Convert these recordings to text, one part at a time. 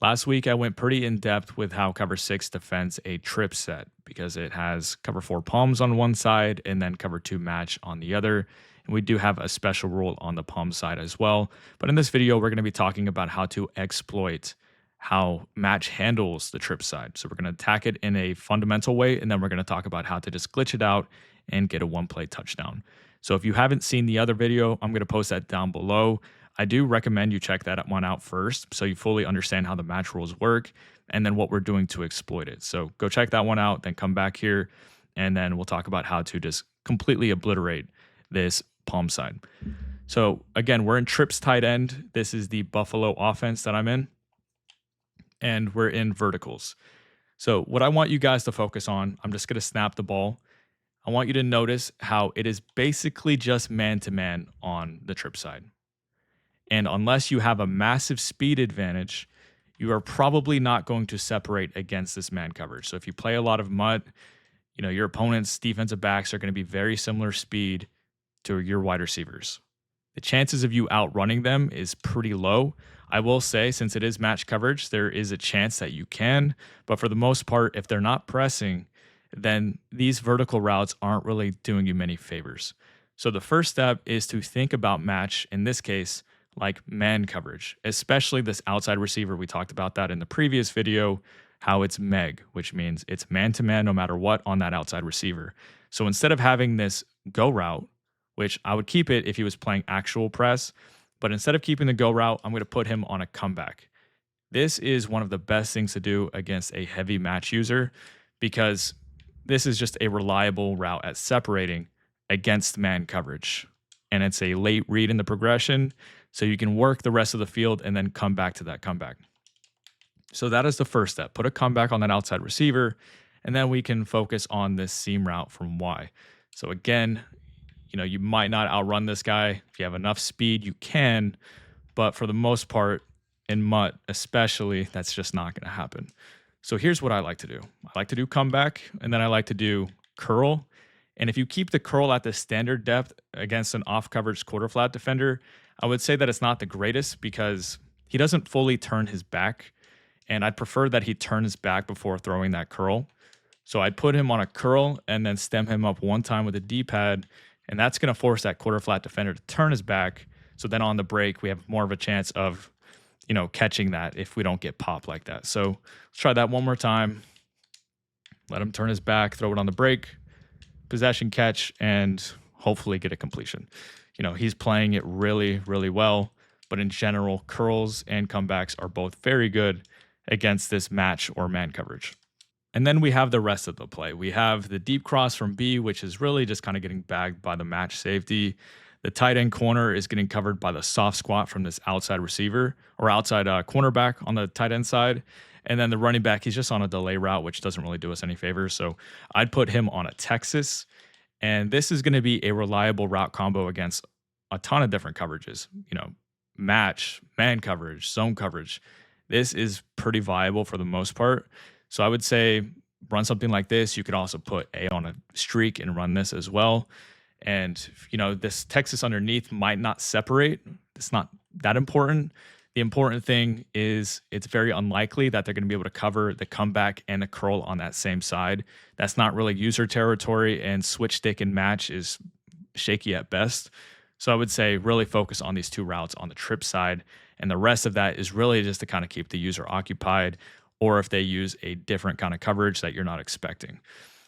Last week, I went pretty in depth with how cover six defends a trip set because it has cover four palms on one side and then cover two match on the other. And we do have a special rule on the palm side as well. But in this video, we're going to be talking about how to exploit how match handles the trip side. So we're going to attack it in a fundamental way, and then we're going to talk about how to just glitch it out and get a one play touchdown. So if you haven't seen the other video, I'm going to post that down below. I do recommend you check that one out first so you fully understand how the match rules work and then what we're doing to exploit it. So go check that one out, then come back here, and then we'll talk about how to just completely obliterate this palm side. So again, we're in trips tight end. This is the Buffalo offense that I'm in, and we're in verticals. So what I want you guys to focus on, I'm just going to snap the ball. I want you to notice how it is basically just man-to-man on the trip side. And unless you have a massive speed advantage, you are probably not going to separate against this man coverage. So if you play a lot of MUT, your opponent's defensive backs are going to be very similar speed to your wide receivers. The chances of you outrunning them is pretty low. I will say, since it is match coverage, there is a chance that you can. But for the most part, if they're not pressing, then these vertical routes aren't really doing you many favors. So the first step is to think about match, in this case, like man coverage, especially this outside receiver. We talked about that in the previous video, how it's Meg, which means it's man-to-man no matter what on that outside receiver. So instead of having this go route, which I would keep it if he was playing actual press, but instead of keeping the go route, I'm going to put him on a comeback. This is one of the best things to do against a heavy match user because this is just a reliable route at separating against man coverage. And it's a late read in the progression, so you can work the rest of the field and then come back to that comeback. So that is the first step. Put a comeback on that outside receiver, and then we can focus on this seam route from Y. So again, you might not outrun this guy. If you have enough speed, you can, but for the most part, in MUT especially, that's just not going to happen. So here's what I like to do. I like to do comeback, and then I like to do curl. And if you keep the curl at the standard depth against an off-coverage quarter flat defender, I would say that it's not the greatest because he doesn't fully turn his back. And I'd prefer that he turn his back before throwing that curl. So I'd put him on a curl and then stem him up one time with a D-pad. And that's going to force that quarter flat defender to turn his back. So then on the break, we have more of a chance of, catching that if we don't get popped like that. So let's try that one more time. Let him turn his back, throw it on the break, possession catch, and hopefully get a completion. He's playing it really, really well, but in general, curls and comebacks are both very good against this match or man coverage. And then we have the rest of the play. We have the deep cross from B, which is really just kind of getting bagged by the match safety. The tight end corner is getting covered by the soft squat from this outside receiver or outside cornerback on the tight end side. And then the running back, he's just on a delay route, which doesn't really do us any favors. So I'd put him on a Texas. And this is going to be a reliable route combo against a ton of different coverages, match, man coverage, zone coverage. This is pretty viable for the most part. So I would say run something like this. You could also put A on a streak and run this as well. And, this Texas underneath might not separate. It's not that important. The important thing is it's very unlikely that they're going to be able to cover the comeback and the curl on that same side. That's not really user territory, and switch stick and match is shaky at best. So I would say really focus on these two routes on the trip side, and the rest of that is really just to kind of keep the user occupied, or if they use a different kind of coverage that you're not expecting.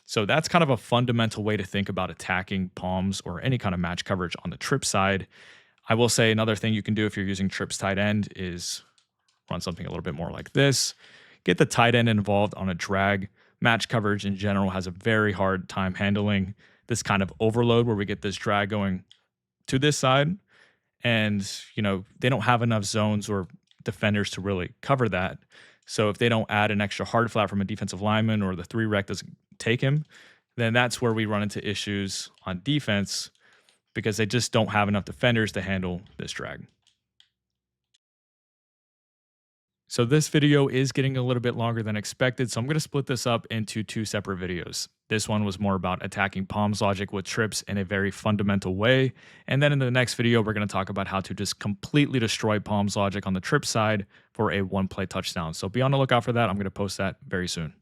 So that's kind of a fundamental way to think about attacking palms or any kind of match coverage on the trip side. I will say another thing you can do if you're using trips tight end is run something a little bit more like this. Get the tight end involved on a drag. Match coverage in general has a very hard time handling this kind of overload where we get this drag going to this side. And, they don't have enough zones or defenders to really cover that. So if they don't add an extra hard flat from a defensive lineman or the 3-rec doesn't take him, then that's where we run into issues on defense because they just don't have enough defenders to handle this drag. So this video is getting a little bit longer than expected, so I'm going to split this up into two separate videos. This one was more about attacking palms logic with trips in a very fundamental way. And then in the next video, we're going to talk about how to just completely destroy palms logic on the trip side for a one play touchdown. So be on the lookout for that. I'm going to post that very soon.